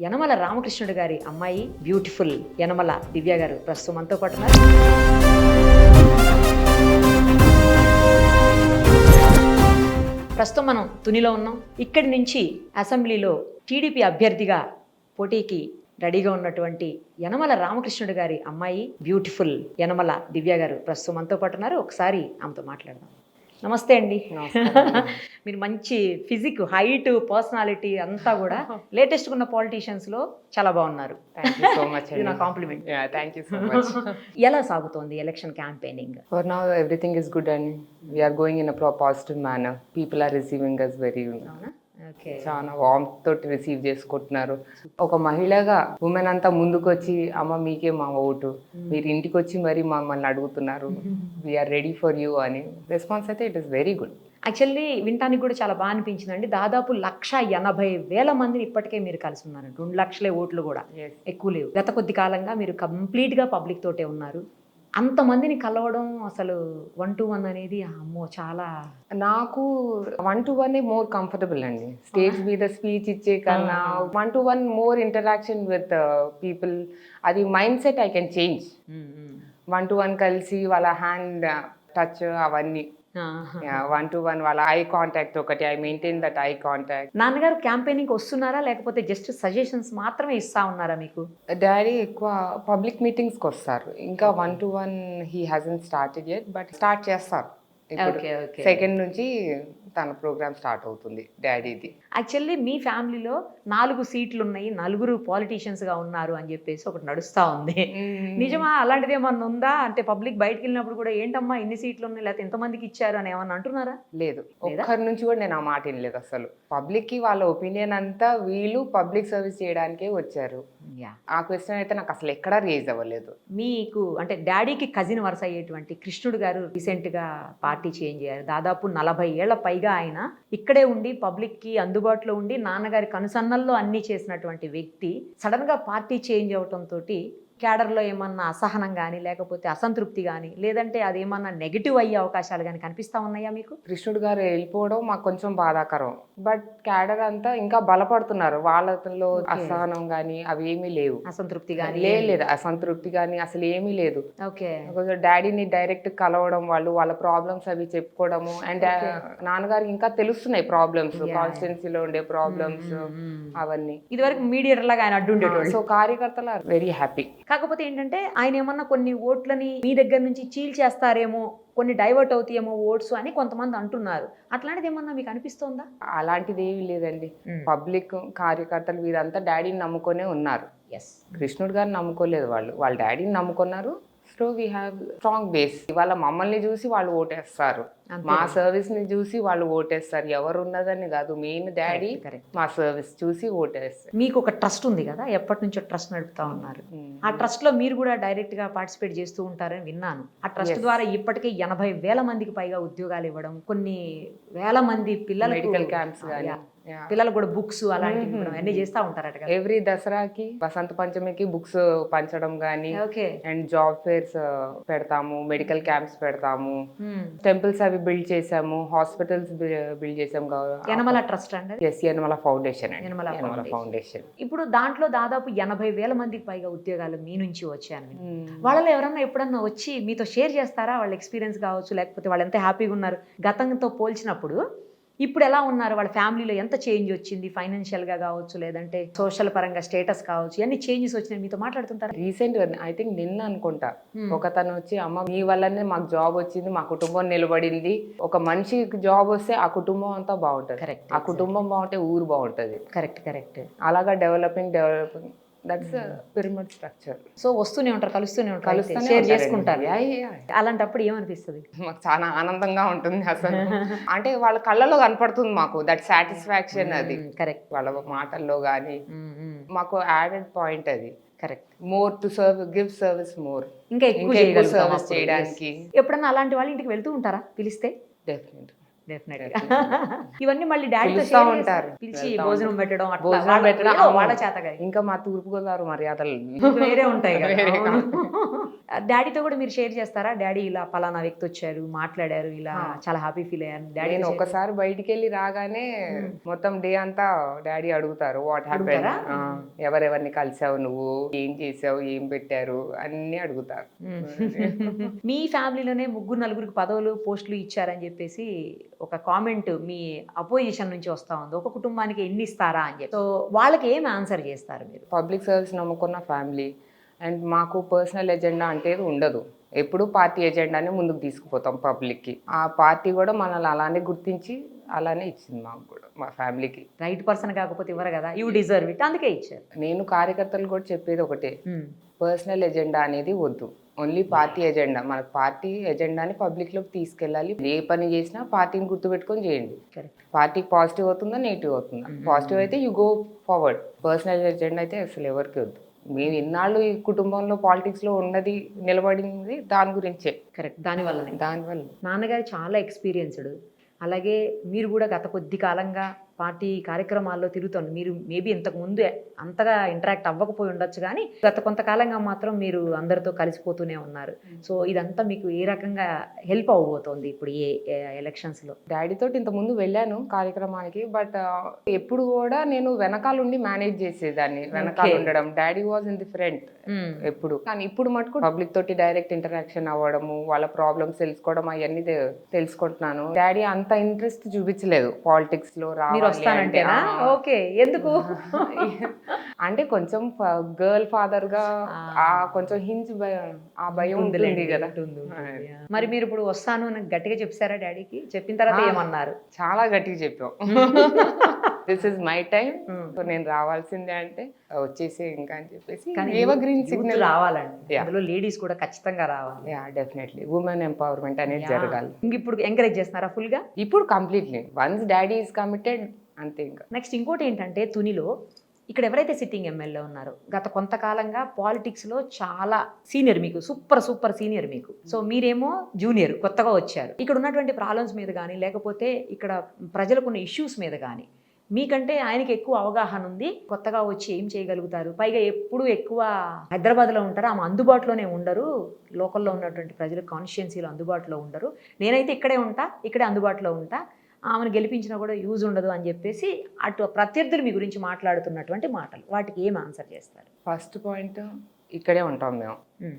యనమల రామకృష్ణుడు గారి అమ్మాయి బ్యూటిఫుల్ యనమల దివ్య గారు ప్రస్తుతం మనతో పాటు ఉన్నారు. ప్రస్తుతం మనం తునిలో ఉన్నాం. ఇక్కడి నుంచి అసెంబ్లీలో టీడీపీ అభ్యర్థిగా పోటీకి రెడీగా ఉన్నటువంటి యనమల రామకృష్ణుడు గారి అమ్మాయి బ్యూటిఫుల్ యనమల దివ్య గారు ప్రస్తుతం మనతో పాటు ఉన్నారు. ఒకసారి ఆమెతో మాట్లాడదాం. నమస్తే అండి. మీరు మంచి ఫిజిక్, హైట్, పర్సనాలిటీ అంతా కూడా లేటెస్ట్ ఉన్న పాలిటీషియన్స్ లో చాలా బాగున్నారు. నా కాంప్లిమెంట్. ఎలా సాగుతోంది election campaigning? For now, everything is good and we are going in a positive manner. People are receiving us very చాలా వార్మ్ తోటి రిసీవ్ చేసుకుంటున్నారు. ఒక మహిళగా ఉమెన్ అంతా ముందుకు వచ్చి అమ్మ మీకే మా ఓటు, మీరు ఇంటికి వచ్చి మరి మమ్మల్ని అడుగుతున్నారు, వీఆర్ రెడీ ఫర్ యూ అని రెస్పాన్స్ అయితే it is very good. Actually వినటానికి కూడా చాలా బాగా అనిపించిందండి. దాదాపు 180,000 మందిని ఇప్పటికే మీరు కలిసి ఉన్నారు. 2 లక్షల ఓట్లు కూడా ఎక్కువ లేవు. గత కొద్ది కాలంగా మీరు కంప్లీట్గా పబ్లిక్ తోటే ఉన్నారు. అంతమందిని కలవడం అసలు 1-to-1 అనేది అమ్మో చాలా. నాకు 1-to-1 మోర్ కంఫర్టబుల్ అండి. స్టేజ్ మీద స్పీచ్ ఇచ్చే కన్నా 1-to-1 more interaction with people. అది mind set I can change. 1-to-1 కలిసి వాళ్ళ హ్యాండ్ టచ్ అవన్నీ 1-to-1 వాళ్ళ ఐ కాంటాక్ట్ ఒకటి, I maintain that eye contact. నాన్నగారు క్యాంపెయినింగ్ వస్తున్నారా లేకపోతే జస్ట్ సజెషన్స్ మాత్రమే ఇస్తా ఉన్నారా మీకు? డాడీ ఎక్కువ పబ్లిక్ మీటింగ్స్కి వస్తారు. ఇంకా 1-to-1 he hasn't started yet, but start చేస్తారు. సెకండ్ నుంచి తన ప్రోగ్రామ్ స్టార్ట్ అవుతుంది డాడీది. యాక్చువల్లీ మీ ఫ్యామిలీలో 4 సీట్లు ఉన్నాయి, 4 politicians గా ఉన్నారు అని చెప్పేసి ఒకటి నడుస్తా ఉంది. నిజమా? అలాంటిది ఏమన్నా ఉందా? అంటే పబ్లిక్ బయటకు వెళ్ళినప్పుడు కూడా ఏంటమ్మా ఇన్ని సీట్లు ఉన్నాయి లేకపోతే ఎంతమందికి ఇచ్చారు అని ఏమన్నా అంటున్నారా? లేదు, ఒక్కరి నుంచి కూడా నేను ఆ మాట వినలేదు అసలు. పబ్లిక్ కి వాళ్ళ ఒపీనియన్ అంతా వీళ్ళు పబ్లిక్ సర్వీస్ చేయడానికే వచ్చారు. ఆ క్వశ్చన్ అయితే నాకు అసలు ఎక్కడా రేజ్ అవ్వలేదు. మీకు అంటే డాడీకి కజిన్ వరుస అయ్యేటువంటి కృష్ణుడు గారు రీసెంట్ గా పార్టీ చేంజ్ అయ్యారు. దాదాపు 40 ఏళ్ల పైగా ఆయన ఇక్కడే ఉండి పబ్లిక్ కి అందుబాటులో ఉండి నాన్నగారి కనుసన్నల్లో అన్ని చేసినటువంటి వ్యక్తి సడన్ గా పార్టీ చేంజ్ అవటం తోటి క్యాడర్లో ఏమన్నా అసహనం కానీ లేకపోతే అసంతృప్తి కానీ లేదంటే అదేమన్నా నెగిటివ్ అయ్యే అవకాశాలు కానీ కనిపిస్తా ఉన్నాయా మీకు? కృష్ణుడు గారు వెళ్ళిపోవడం మాకు కొంచెం బాధాకరం. బట్ క్యాడర్ అంతా ఇంకా బలపడుతున్నారు. వాళ్ళలో అసహనం కానీ అవి ఏమీ లేవు. అసంతృప్తి కానీ లేదు, అసంతృప్తి కానీ అసలు ఏమీ లేదు. ఓకే, డాడీని డైరెక్ట్ కలవడం, వాళ్ళ ప్రాబ్లమ్స్ అవి చెప్పుకోవడము. అండ్ నాన్నగారికి ఇంకా తెలుస్తున్నాయి ప్రాబ్లమ్స్, కాన్స్టిట్యున్సీలో ఉండే ప్రాబ్లమ్స్ అవన్నీ. ఇదివరకు మీడియేటర్ లాగా ఆయన అడ్డుండేటోళ్ళు. సో కార్యకర్తలు ఆర్ వెరీ హ్యాపీ. కాకపోతే ఏంటంటే ఆయన ఏమన్నా కొన్ని ఓట్లని మీ దగ్గర నుంచి చీల్చేస్తారేమో, కొన్ని డైవర్ట్ అవుతాయేమో ఓట్స్ అని కొంతమంది అంటున్నారు. అట్లాంటిది ఏమన్నా మీకు అనిపిస్తుందా? అలాంటిది ఏమీ లేదండి. పబ్లిక్ కార్యకర్తలు వీరంతా డాడీని నమ్ముకొనే ఉన్నారు. కృష్ణుడు గారిని నమ్ముకోలేదు. వాళ్ళ డాడీని నమ్ముకున్నారు. So we have strong base. ఇవాళ మమ్మల్ని చూసి వాళ్ళు ఓటేస్తారు, మా సర్వీస్ ని చూసి వాళ్ళు ఓటేస్తారు. ఎవరు ఉన్నదని కాదు, మెయిన్ డాడీ మా సర్వీస్ చూసి ఓటేస్తారు. మీకు ఒక ట్రస్ట్ ఉంది కదా, ఎప్పటి నుంచో ట్రస్ట్ నడుపుతా ఉన్నారు. ఆ ట్రస్ట్ లో మీరు కూడా డైరెక్ట్ గా పార్టిసిపేట్ చేస్తూ ఉంటారని విన్నాను. ఆ ట్రస్ట్ ద్వారా ఇప్పటికే 80,000 మందికి పైగా ఉద్యోగాలు ఇవ్వడం, కొన్ని వేల మంది పిల్లలు మెడికల్ క్యాంప్స్ కానీ పిల్లలు కూడా బుక్స్ అలాంటివి అన్ని చేస్తా ఉంటారట కదా. ఎవ్రీ దసరాకి వసంత పంచమికి బుక్స్ పంచడం గానీ, అండ్ జాబ్ ఫేర్స్ పెడతాము, మెడికల్ క్యాంప్స్ పెడతాము, టెంపుల్స్ అవి బిల్డ్ చేసాము, హాస్పిటల్స్ బిల్డ్ చేసాము. యనమల ట్రస్ట్ అండి. యనమల ఫౌండేషన్. యనమల ఫౌండేషన్. ఇప్పుడు దాంట్లో దాదాపు 80,000 మందికి పైగా ఉద్యోగాలు మీ నుంచి వచ్చాను. వాళ్ళలో ఎవరన్నా ఎప్పుడన్నా వచ్చి మీతో షేర్ చేస్తారా వాళ్ళ ఎక్స్పీరియన్స్ కావచ్చు, లేకపోతే వాళ్ళు ఎంత హ్యాపీగా ఉన్నారు గతంతో పోల్చినప్పుడు ఇప్పుడు ఎలా ఉన్నారు, వాళ్ళ ఫ్యామిలీలో ఎంత చేంజ్ వచ్చింది, ఫైనాన్షియల్ గా కావచ్చు లేదంటే సోషల్ పరంగా స్టేటస్ కావచ్చు, ఎన్ని చేంజెస్ వచ్చినాయి మీతో మాట్లాడుతుంటారు? రీసెంట్ ఐ థింక్ నిన్న అనుకుంటా ఒక తను వచ్చి అమ్మ మీ వల్లనే మాకు జాబ్ వచ్చింది, మా కుటుంబం నిలబడింది. ఒక మనిషికి జాబ్ వస్తే ఆ కుటుంబం అంతా బాగుంటది. కరెక్ట్. ఆ కుటుంబం బాగుంటే ఊరు బాగుంటది. కరెక్ట్. అలాగా developing that's pyramid structure. So వస్తూనే ఉంటారు, కలుస్తూనే ఉంటారు, షేర్ చేసుకుంటారు. అలాంటప్పుడు ఏమనిపిస్తుంది? మాకు చాలా ఆనందంగా ఉంటుంది అసలు. అంటే వాళ్ళ కళ్ళలో కనపడుతుంది మాకు దట్ సాటిస్ఫాక్షన్. అది కరెక్ట్. వాళ్ళ మాటల్లో గానీ మాకు యాడెడ్ పాయింట్ అది. Correct. More to serve, give service more, ఇంకా ఎక్కువ సర్వీస్ చేయడానికి. ఎప్పుడన్నా అలాంటి వాళ్ళ ఇంటికి వెళ్తూ ఉంటారా పిలిస్తే? డెఫినెట్. డెఫినెట్ ఇవన్నీ మళ్ళీ డాడీతో పిలుస్తా ఉంటారు. పిలిచి వెళ్తా భోజనం ఉంటారు. పెట్టడం అట్లా భోజనం వాళ్ళ పెట్టడం, ఏదో అవును. వాళ్ళ చేతగా ఇంకా మా తూర్పుగోదావరి మర్యాదలు వేరే ఉంటాయి కదా వేరే అవును. డాడీతో కూడా మీరు షేర్ చేస్తారా, డాడీ ఇలా పలానా వ్యక్తి వచ్చారు మాట్లాడారు ఇలా చాలా హ్యాపీ ఫీల్ అయ్యాను డాడీ నేను ఒక్కసారి బయటికి వెళ్ళి రాగానే మొత్తం డే అంతా డాడీ అడుగుతారు వాట్ హ్యాపెన్, అడుగుతారా? ఎవరెవరిని కలిసావు, నువ్వు ఏం చేసావు, ఏం పెట్టారు అన్ని అడుగుతారు. మీ ఫ్యామిలీలోనే ముగ్గురు నలుగురికి పదవులు పోస్టులు ఇచ్చారని చెప్పేసి ఒక కామెంట్ మీ అపోజిషన్ నుంచి వస్తా ఉంది, ఒక కుటుంబానికి ఎన్ని ఇస్తారా అని చెప్పి. సో వాళ్ళకి ఏం ఆన్సర్ చేస్తారు మీరు? పబ్లిక్ సర్వీస్ నమ్ముకున్న ఫ్యామిలీ అండ్ మాకు పర్సనల్ ఎజెండా అంటే ఉండదు. ఎప్పుడు పార్టీ ఎజెండానే ముందుకు తీసుకుపోతాం పబ్లిక్కి. ఆ పార్టీ కూడా మనల్ని అలానే గుర్తించి అలానే ఇచ్చింది మాకు కూడా, మా ఫ్యామిలీకి. రైట్ పర్సన్ కాకపోతే ఇవ్వరు కదా, యూ డిజర్వ్ ఇట్, అందుకే ఇచ్చారు. నేను కార్యకర్తలు కూడా చెప్పేది ఒకటే, పర్సనల్ ఎజెండా అనేది వద్దు, ఓన్లీ పార్టీ ఎజెండా. మన పార్టీ ఎజెండాని పబ్లిక్లోకి తీసుకెళ్ళాలి. ఏ పని చేసినా పార్టీని గుర్తుపెట్టుకొని చేయండి. పార్టీకి పాజిటివ్ అవుతుందా నెగిటివ్ అవుతుందా, పాజిటివ్ అయితే you go forward. Personal agenda అయితే అసలు ఎవరికి వద్దు. మేము ఇన్నాళ్ళు ఈ కుటుంబంలో పాలిటిక్స్లో ఉన్నది నిలబడింది దాని గురించే. కరెక్ట్, దానివల్లనే. దానివల్ల నాన్నగారు చాలా ఎక్స్పీరియన్స్డ్, అలాగే మీరు కూడా గత కొద్ది కాలంగా పార్టీ కార్యక్రమాల్లో తిరుగుతాను. మీరు మేబీ ఇంతకు ముందు అంతగా ఇంటరాక్ట్ అవ్వకపోయి ఉండొచ్చు, కానీ గత కొంతకాలంగా మాత్రం మీరు అందరితో కలిసిపోతూనే ఉన్నారు. సో ఇదంతా మీకు ఏ రకంగా హెల్ప్ అవ్వబోతోంది ఇప్పుడు ఏ ఎలక్షన్స్లో? డాడీతో ఇంత ముందు వెళ్ళాను కార్యక్రమానికి, బట్ ఎప్పుడు కూడా నేను వెనకాలండి మేనేజ్ చేసేదాన్ని. వెనకాల ఉండడం, daddy was in the front ఎప్పుడు. కానీ ఇప్పుడు మటుకు పబ్లిక్ తోటి డైరెక్ట్ ఇంటరాక్షన్ అవ్వడము, వాళ్ళ ప్రాబ్లమ్స్ తెలుసుకోవడం అవన్నీ తెలుసుకుంటున్నాను. డాడీ అంత ఇంట్రెస్ట్ చూపించలేదు పాలిటిక్స్ లో వస్తానంటేనా? ఓకే, ఎందుకు అంటే కొంచెం గర్ల్ ఫాదర్ గా కొంచెం హింజ్ ఆ భయం ఉంటుంది కదా. మరి మీరు ఇప్పుడు వస్తాను అని గట్టిగా చెప్పారా డాడీకి? చెప్పిన తర్వాత ఏమన్నారు? చాలా గట్టిగా చెప్పాం, దిస్ ఇస్ మై టైం, నేను రావాల్సిందే అంటే వచ్చేసి ఇంకా అని చెప్పేసి గ్రీన్ సిగ్నల్ రావాలండి. అందులో లేడీస్ కూడా ఖచ్చితంగా రావాలి. డెఫినెట్లీ ఉమెన్ ఎంపవర్మెంట్ అనేది జరగాలి. ఇప్పుడు ఎంకరేజ్ చేస్తున్నారా ఫుల్ గా? ఇప్పుడు completely, once daddy is committed అంతే. ఇంకా నెక్స్ట్ ఇంకోటి ఏంటంటే, తునిలో ఇక్కడ ఎవరైతే సిట్టింగ్ ఎమ్మెల్యే ఉన్నారో గత కొంతకాలంగా పాలిటిక్స్లో చాలా సీనియర్, మీకు సూపర్ సీనియర్ మీకు. సో మీరేమో జూనియర్, కొత్తగా వచ్చారు. ఇక్కడ ఉన్నటువంటి ప్రాబ్లమ్స్ మీద కానీ లేకపోతే ఇక్కడ ప్రజలకున్న ఇష్యూస్ మీద కానీ మీకంటే ఆయనకి ఎక్కువ అవగాహన ఉంది. కొత్తగా వచ్చి ఏం చేయగలుగుతారు, పైగా ఎప్పుడు ఎక్కువ హైదరాబాద్లో ఉంటారు, ఆమె అందుబాటులోనే ఉండరు, లోకల్లో ఉన్నటువంటి ప్రజల కాన్స్టిట్యున్సీలో అందుబాటులో ఉండరు, నేనైతే ఇక్కడే ఉంటా, ఇక్కడే అందుబాటులో ఉంటా, ఆమెను గెలిపించినా కూడా యూజ్ ఉండదు అని చెప్పేసి అటు ప్రత్యర్థులు మీ గురించి మాట్లాడుతున్నటువంటి మాటలు, వాటికి ఏం ఆన్సర్ చేస్తారు? ఫస్ట్ పాయింట్, ఇక్కడే ఉంటాం మేము,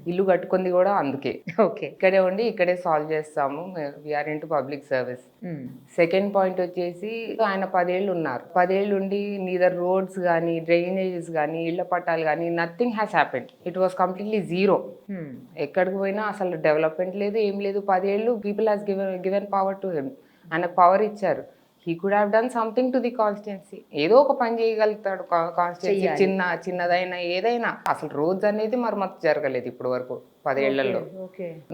ఇల్లు కట్టుకుంది కూడా అందుకే. ఓకే, ఇక్కడే ఉండి ఇక్కడే సాల్వ్ చేస్తాము, we are in to public service. Second point వచ్చేసి, ఆయన 10 ఏళ్ళు ఉన్నారు, 10 ఏళ్ళు ఉండి నీదర్ రోడ్స్ కానీ డ్రైనేజెస్ కానీ ఇళ్ల పట్టాలు కానీ nothing has happened. It was completely zero. ఎక్కడికి పోయినా అసలు డెవలప్మెంట్ లేదు, ఏం లేదు. 10 ఏళ్ళు people has given power to him, ఆయనకు పవర్ ఇచ్చారు. He could have done something to the constituency. ఏదో ఒక పని చేయగలుగుతాడు కాన్స్టిట్యున్సీ, చిన్నదైనా ఏదైనా. అసలు రోడ్స్ అనేది మరమ్మతు జరగలేదు ఇప్పుడు వరకు 10 ఏళ్లలో.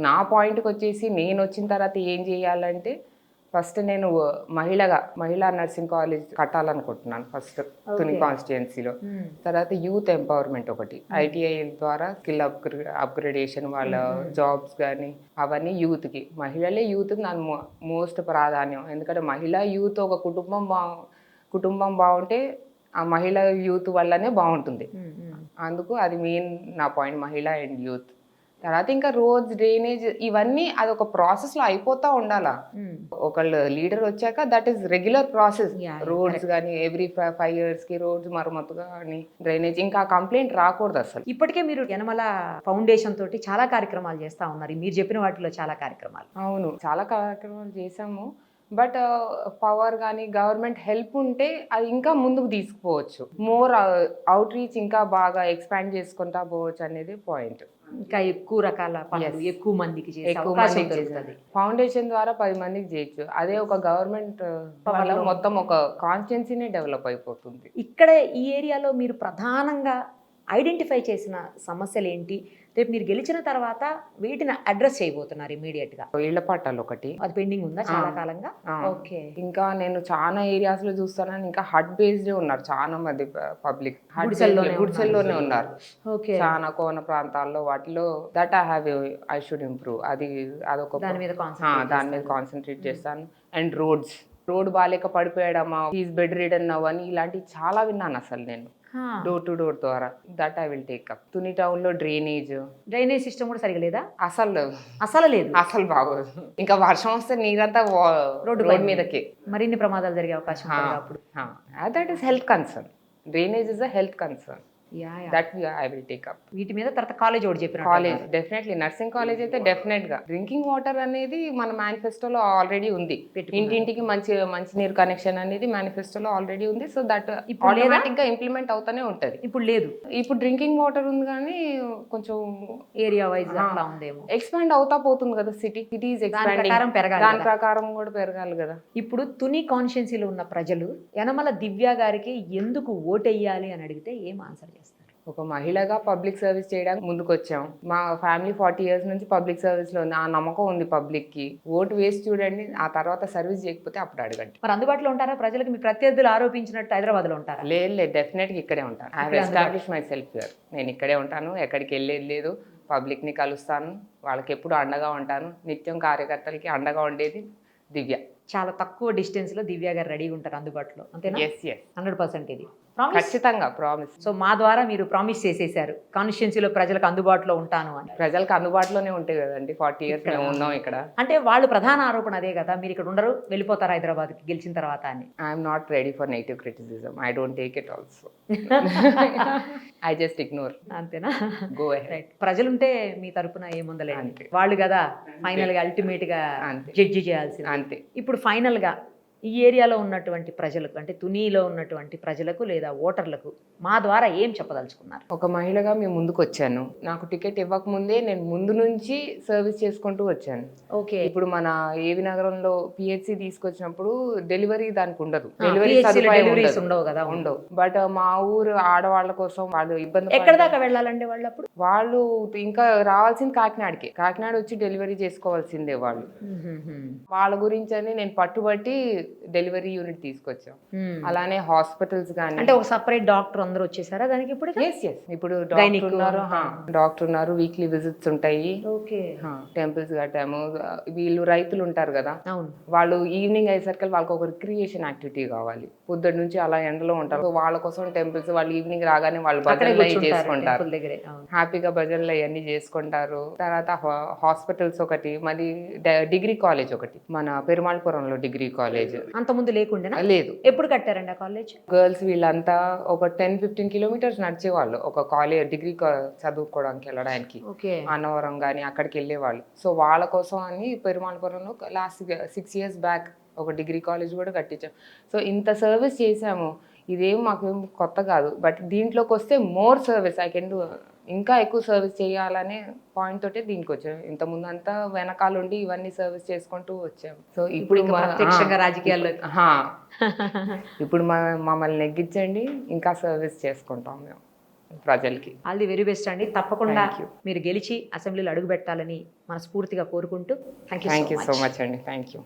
నా పాయింట్కి వచ్చేసి, నేను వచ్చిన తర్వాత ఏం చేయాలంటే, ఫస్ట్ నేను మహిళా నర్సింగ్ కాలేజ్ కట్టాలనుకుంటున్నాను ఫస్ట్ తుని కాన్స్టిట్యున్సీలో. తర్వాత యూత్ ఎంపవర్మెంట్ ఒకటి, ఐటీఐ ద్వారా స్కిల్ అప్గ్రేడేషన్, వాళ్ళ జాబ్స్ కానీ అవన్నీ యూత్కి, మహిళలే యూత్కి నాకు మోస్ట్ ప్రాధాన్యం. ఎందుకంటే మహిళా యూత్ ఒక కుటుంబం బాగుంటే ఆ మహిళా యూత్ వల్లనే బాగుంటుంది. అందుకు అది మెయిన్ నా పాయింట్, మహిళా అండ్ యూత్. తర్వాత ఇంకా రోడ్స్, డ్రైనేజ్ ఇవన్నీ అదొక ప్రాసెస్ లో అయిపోతా ఉండాలా. ఒకళ్ళు లీడర్ వచ్చాక that is regular process. Roads కానీ ఎవ్రీ 5 years కి రోడ్స్ మరమ్మతు కానీ డ్రైనేజ్, ఇంకా కంప్లైంట్ రాకూడదు అసలు. ఇప్పటికే మీరు యనమల ఫౌండేషన్ తోటి చాలా కార్యక్రమాలు చేస్తా ఉన్నారు, మీరు చెప్పిన వాటిలో చాలా కార్యక్రమాలు. అవును, చాలా కార్యక్రమాలు చేసాము. బట్ పవర్ కానీ గవర్నమెంట్ హెల్ప్ ఉంటే అది ఇంకా ముందుకు తీసుకుపోవచ్చు. మోర్ అవుట్ రీచ్ ఇంకా బాగా ఎక్స్పాండ్ చేసుకుంటా పోవచ్చు అనేది పాయింట్. ఇంకా ఎక్కువ రకాల పనులు ఎక్కువ మందికి ఫౌండేషన్ ద్వారా 10 మందికి చేయొచ్చు. అదే ఒక గవర్నమెంట్ వల్ల మొత్తం ఒక కాన్స్టిట్యున్సీనే డెవలప్ అయిపోతుంది. ఇక్కడ ఈ ఏరియాలో మీరు ప్రధానంగా ఐడెంటిఫై చేసిన సమస్యలు ఏంటి, రేపు మీరు గెలిచిన తర్వాత వీటిని అడ్రస్ చేయబోతున్నారు ఇమీడియట్ గా? ఇళ్ల పట్టాలు ఒకటి, అది పెండింగ్ ఉందా చాలా కాలంగా? ఓకే. ఇంకా నేను చాలా ఏరియాస్ లో చూస్తాను, ఇంకా హట్ బేస్డ్ ఉన్నారు చాలా మంది పబ్లిక్, గుడిసెల్లోనే ఉన్నారు. ఓకే. చాలా కోన ప్రాంతాల్లో వాటిలో దట్ ఐ షుడ్ ఇంప్రూవ్. అదొక దాని మీద కాన్సన్ట్రేట్ చేస్తాను. అండ్ రోడ్ బాగాలేక పడిపోయాడమ్మా, ఈజ్ బెడ్ రిడన్ అని ఇలాంటివి చాలా విన్నాను అసలు నేను డోర్ టు డోర్ ద్వారా. That I will take up. Tuni town లో డ్రైనేజ్ సిస్టమ్ కూడా సరిగా లేదా? అసలు లేదు. అసలు బాగోదు. ఇంకా వర్షం వస్తే నీరంతా రోడ్ మీదకి. మరిన్ని ప్రమాదాలు జరిగే అవకాశం ఉంటుంది అప్పుడు. That is health concern. Drainage is a health concern. That I will take up. వీటి మీద తర్వాత కాలేజ్ ఒకటి చెప్పిన కాలేజ్ డెఫినెట్లీ, నర్సింగ్ కాలేజ్ అయితే డెఫినెట్ గా. డ్రింకింగ్ వాటర్ అనేది మన మేనిఫెస్టోలో ఆల్రెడీ ఉంది. ఇంటింటికి మంచి నీరు కనెక్షన్ అనేది మేనిఫెస్టోలో ఆల్రెడీ ఉంది. సో దట్ ఆటోమేటిక్ గా ఇంప్లిమెంట్ అవుతానే ఉంటది. ఇప్పుడు లేదు. ఇప్పుడు డ్రింకింగ్ వాటర్ ఉంది కానీ కొంచెం ఏరియా వైజ్ అట్లా ఉందేమో. ఎక్స్పాండ్ అవుతా పోతుంది కదా. సిటీస్ ఎక్స్పాండింగ్, దాని ప్రకారం కూడా పెరగాలి కదా. ఇప్పుడు తుని కాన్స్టిట్యున్సీలో ఉన్న ప్రజలు యనమల దివ్య గారికి ఎందుకు ఓటెయ్యాలి అని అడిగితే ఏం ఆన్సర్ చేస్తారు? ఒక మహిళగా పబ్లిక్ సర్వీస్ చేయడానికి ముందుకు వచ్చాం. మా ఫ్యామిలీ 40 years నుంచి పబ్లిక్ సర్వీస్ లో ఉంది. ఆ నమ్మకం ఉంది పబ్లిక్ కి. ఓటు వేసి చూడండి, ఆ తర్వాత సర్వీస్ చేయకపోతే అప్పుడు అడగండి. మరి అందుబాటులో ఉంటారా ప్రజలకు? మీ ప్రత్యర్థులు ఆరోపించినట్టు హైదరాబాద్ లో ఉంటారా? లేదు, డెఫినెట్ గా ఇక్కడే ఉంటాను. I have establish my self here. నేను ఇక్కడే ఉంటాను, ఎక్కడికి వెళ్ళేది లేదు. పబ్లిక్ ని కలుస్తాను, వాళ్ళకి ఎప్పుడు అండగా ఉంటాను. నిత్యం కార్యకర్తలకి అండగా ఉండేది దివ్య. చాలా తక్కువ డిస్టెన్స్ లో దివ్య గారు రెడీగా ఉంటారు అందుబాటులో, అంతేనా? 100% ఇది ఖచ్చితంగా ప్రామిస్. సో మా ద్వారా మీరు ప్రామిస్ చేసేసారు కాన్స్టిట్యున్సీలో ప్రజలకు అందుబాటులో ఉంటాను అని. ప్రజలకు అందుబాటులోనే ఉంటాయి కదండి. 40 years మేము ఉన్నాం ఇక్కడ. అంటే వాళ్ళు ప్రధాన ఆరోపణ అదే కదా, మీరు ఇక్కడ ఉండరు, వెళ్ళిపోతారు హైదరాబాద్కి గెలిచిన తర్వాత అని. I'm not ready for negative criticism. I don't take it also. I just ignore. అంతేనా? Go ahead. ప్రజలుంటే మీ తరపున ఏముందలే, వాళ్ళు కదా ఫైనల్ గా అల్టిమేట్ గా జడ్జి చేయాల్సింది. అంతే. ఇప్పుడు ఫైనల్ గా ఈ ఏరియాలో ఉన్నటువంటి ప్రజలకు, అంటే తునిలో ఉన్నటువంటి ప్రజలకు లేదా ఓటర్లకు మా ద్వారా ఏం చెప్పదలుచుకున్నారు? ఒక మహిళగా మేము ముందుకు వచ్చాను. నాకు టికెట్ ఇవ్వక ముందే నేను ముందు నుంచి సర్వీస్ చేసుకుంటూ వచ్చాను. ఓకే. ఇప్పుడు మన ఏవి నగరంలో పిహెచ్సి తీసుకొచ్చినప్పుడు డెలివరీ దానికి ఉండదు. డెలివరీస్ ఉండవు కదా. ఉండవు. బట్ మా ఊరు ఆడవాళ్ళ కోసం వాళ్ళు ఇబ్బంది. ఎక్కడ దాకా వెళ్ళాలండి వాళ్ళు? అప్పుడు వాళ్ళు ఇంకా రావాల్సింది కాకినాడకి. కాకినాడ వచ్చి డెలివరీ చేసుకోవాల్సిందే వాళ్ళు. వాళ్ళ గురించి అని నేను పట్టుబట్టి డెలివరీ యూనిట్ తీసుకొచ్చాం. అలానే హాస్పిటల్స్ కానీ, అంటే ఒక సపరేట్ డాక్టర్ అందరూ వచ్చేసారా దానికి? ఇప్పుడు ఇప్పుడు డాక్టర్ ఉన్నారు. వీక్లీ విజిట్స్ ఉంటాయి. టెంపుల్స్ కట్టాము. వీళ్ళు రైతులు ఉంటారు కదా, వాళ్ళు ఈవినింగ్ అయ్యేసరికి వాళ్ళకి ఒక రిక్రియేషన్ యాక్టివిటీ కావాలి. పొద్దున్న నుంచి అలా ఎండలో ఉంటారు. వాళ్ళ కోసం టెంపుల్స్, వాళ్ళు ఈవినింగ్ రాగానే వాళ్ళు భజనలు చేసుకుంటారు. హ్యాపీగా భజనలు అవన్నీ చేసుకుంటారు. తర్వాత హాస్పిటల్స్ ఒకటి, మరి డిగ్రీ కాలేజ్ ఒకటి, మన పెరుమాళపురంలో డిగ్రీ కాలేజ్. అంత ముందు లేకుండా? లేదు. ఎప్పుడు కట్టారండి ఆ కాలేజ్? గర్ల్స్ వీళ్ళంతా ఒక 10-15 kilometers నడిచేవాళ్ళు ఒక కాలేజ్ డిగ్రీ చదువుకోవడానికి వెళ్ళడానికి. అన్నవరం కానీ అక్కడికి వెళ్ళేవాళ్ళు. సో వాళ్ళ కోసం అని పెరుమాళపురంలో లాస్ట్ 6 years బ్యాక్ ఒక డిగ్రీ కాలేజ్ కూడా కట్టించాం. సో ఇంత సర్వీస్ చేసాము. ఇదేం మాకేం కొత్త కాదు. బట్ దీంట్లోకి వస్తే more service I can do. ఇంకా ఎక్కువ సర్వీస్ చేయాలనే పాయింట్ తోటే దీనికి వచ్చాము. ఇంత ముందు అంతా వెనకాలండి ఇవన్నీ సర్వీస్ చేసుకుంటూ వచ్చాము. సో ఇప్పుడు రాజకీయాల్లో ఇప్పుడు మమ్మల్ని నెగ్గించండి, ఇంకా సర్వీస్ చేసుకుంటాం మేము ప్రజలకి. ఆల్ ది వెరీ బెస్ట్ అండి. తప్పకుండా మీరు గెలిచి అసెంబ్లీలో అడుగు పెట్టాలని మనస్ఫూర్తిగా కోరుకుంటూ థ్యాంక్ యూ సో మచ్ అండి. Thank you.